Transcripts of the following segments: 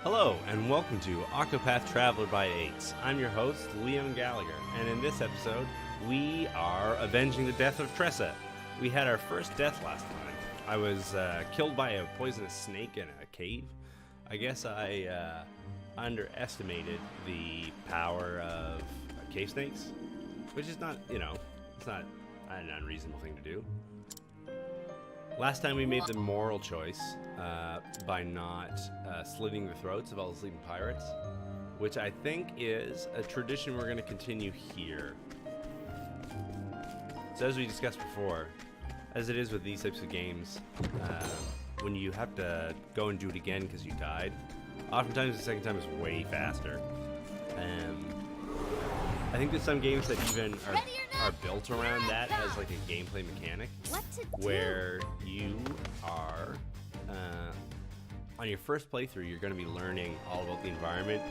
Hello, and welcome to Octopath Traveler by 8. I'm your host, Liam Gallagher, and in this episode, we are avenging the death of Tressa. We had our first death last time. I was killed by a poisonous snake in a cave. I guess I underestimated the power of cave snakes, which is not, it's not an unreasonable thing to do. Last time we made the moral choice by not slitting the throats of all the sleeping pirates, which I think is a tradition we're going to continue here. So as we discussed before, as it is with these types of games, when you have to go and do it again because you died, oftentimes the second time is way faster. I think there's some games that even are built around that as like a gameplay mechanic, where you are on your first playthrough, you're going to be learning all about the environment,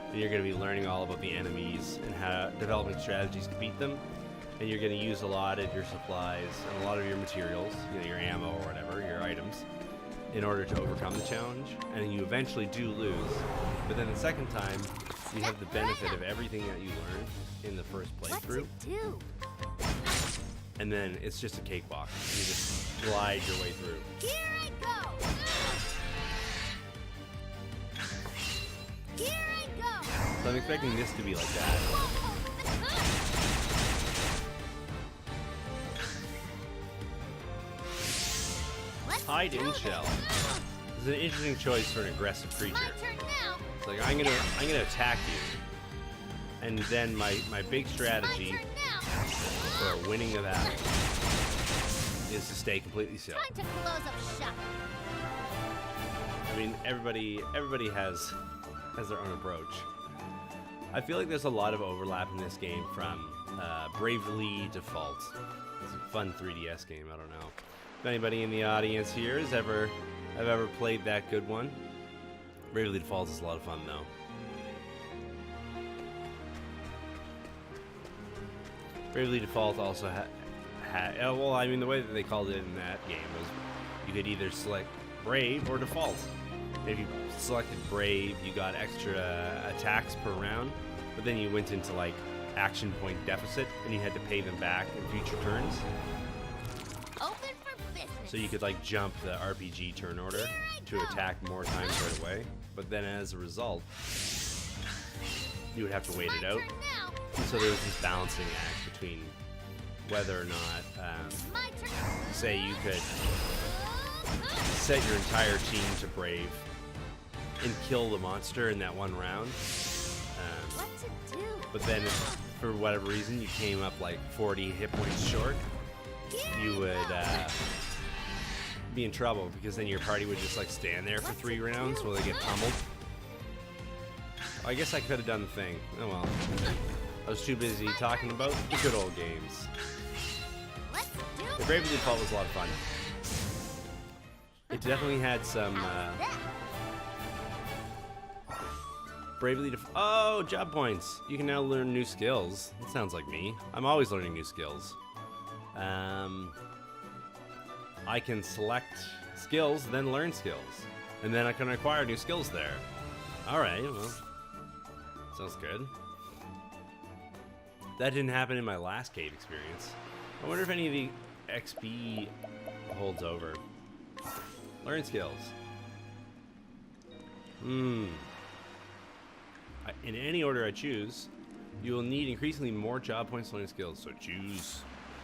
and you're going to be learning all about the enemies and how developing strategies to beat them, and you're going to use a lot of your supplies and a lot of your materials, your ammo or whatever, your items, in order to overcome the challenge, and you eventually do lose. But then the second time, you have the benefit of everything that you learned in the first playthrough. And then it's just a cakewalk. You just glide your way through. Here I go! Here I go! So I'm expecting this to be like that. Hide in shell. This is an interesting choice for an aggressive creature. It's like I'm gonna attack you, and then my big strategy for winning the battle is to stay completely still. Time to close up shop. I mean, everybody has their own approach. I feel like there's a lot of overlap in this game from Bravely Default. It's a fun 3DS game. I don't know if anybody in the audience here have ever played that good one. Bravely Default is a lot of fun though. Bravely Default also had well, I mean, the way that they called it in that game was you could either select Brave or Default. If you selected Brave, you got extra attacks per round, but then you went into like action point deficit, and you had to pay them back in future turns. Open for business. So you could like jump the RPG turn order to attack more times right away, but then as a result, you would have to wait it out. And so there was this balancing act between whether or not, say you could set your entire team to Brave and kill the monster in that one round. But then if, for whatever reason, you came up like 40 hit points short, you would be in trouble, because then your party would just like stand there for 3 rounds while they get pummeled. I guess I could have done the thing. Oh well. I was too busy talking about the good old games. The Bravely Default was a lot of fun. It definitely had some Bravely Default. Oh, job points. You can now learn new skills. That sounds like me. I'm always learning new skills. I can select skills, then learn skills, and then I can acquire new skills there. Alright, well, sounds good. That didn't happen in my last cave experience. I wonder if any of the XP holds over. Learn skills. In any order I choose, you will need increasingly more job points to learn skills, so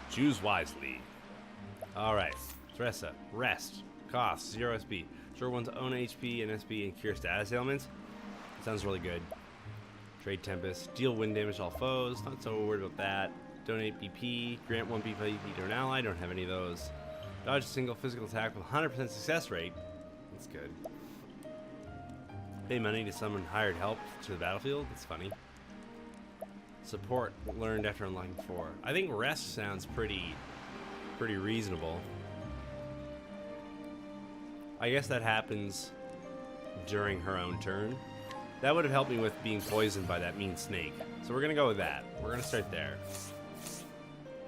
choose wisely. Alright, Tressa, rest, cost, 0 SP. Restore one's own HP and SP and cure status ailments. Sounds really good. Trade Tempest, deal wind damage to all foes, not so worried about that. Donate BP, grant 1 BP to an ally, don't have any of those. Dodge a single physical attack with 100% success rate. That's good. Pay money to summon hired help to the battlefield. That's funny. Support learned after unlocking 4. I think rest sounds pretty reasonable. I guess that happens during her own turn. That would have helped me with being poisoned by that mean snake. So we're gonna go with that. We're gonna start there.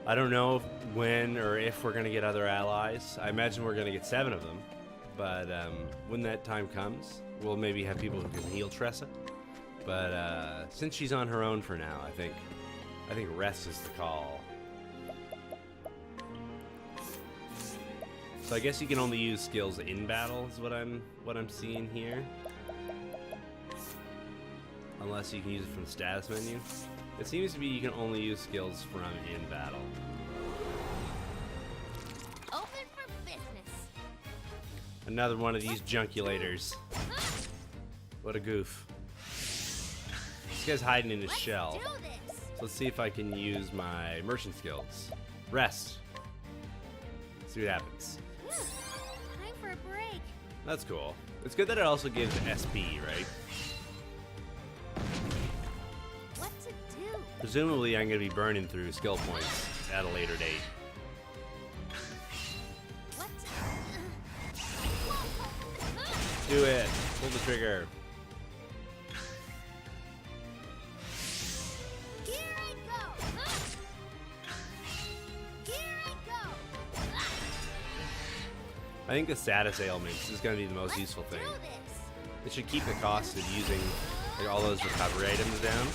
I don't know when or if we're gonna get other allies. I imagine we're gonna get 7 of them. But when that time comes, we'll maybe have people who can heal Tressa. But since she's on her own for now, I think rest is the call. So I guess you can only use skills in battle is what I'm seeing here. Unless you can use it from the status menu. It seems to be you can only use skills from in battle. Open for business. Another one of these junkulators. What a goof. This guy's hiding in his shell. Do this. So let's see if I can use my merchant skills. Rest. See what happens. Time for a break. That's cool. It's good that it also gives SP, right? What to do? Presumably I'm going to be burning through skill points at a later date. What? Do it. Pull the trigger. Here I go. Here I go. I think the status ailments is going to be the most useful thing. Do this. It should keep the cost of using like, all those recovery items down.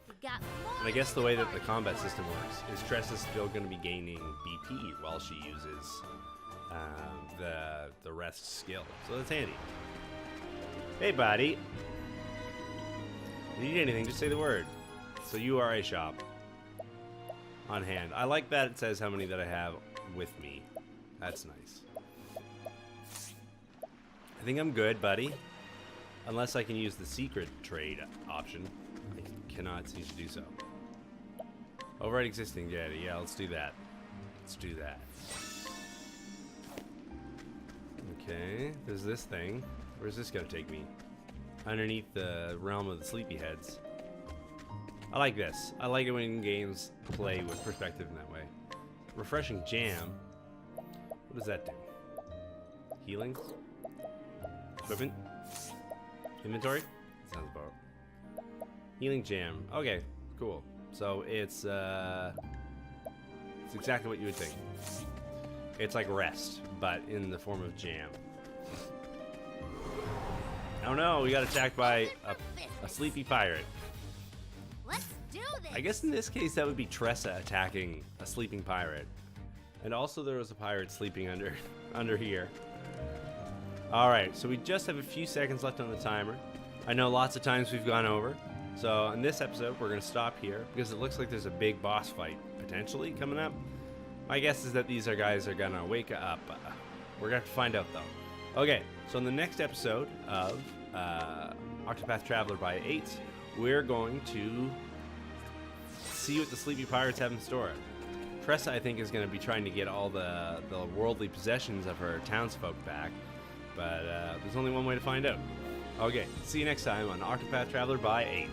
We got And I guess the way that the combat system works is Tressa's still going to be gaining BP while she uses the rest skill. So that's handy. Hey, buddy. If you need anything, just say the word. So you are a shop. On hand. I like that it says how many that I have with me. That's nice. I think I'm good, buddy. Unless I can use the secret trade option. I cannot seem to do so. Override existing data. Yeah, let's do that. Let's do that. Okay, there's this thing. Where's this gonna take me? Underneath the realm of the sleepyheads. I like this. I like it when games play with perspective in that way. Refreshing jam. What does that do? Healing? Equipment? Inventory? Sounds about. Healing jam. Okay, cool. So it's exactly what you would think. It's like rest, but in the form of jam. Oh no, we got attacked by a sleepy pirate. Let's do this. I guess in this case that would be Tressa attacking a sleeping pirate. And also there was a pirate sleeping under here. Alright, so we just have a few seconds left on the timer. I know lots of times we've gone over. So in this episode we're going to stop here because it looks like there's a big boss fight potentially coming up. My guess is that these guys are going to wake up. We're going to have to find out though. Okay, so in the next episode of Octopath Traveler by 8, we're going to see what the sleepy pirates have in store. Tressa, I think, is going to be trying to get all the worldly possessions of her townsfolk back, but there's only one way to find out. Okay, see you next time on Octopath Traveler by 8.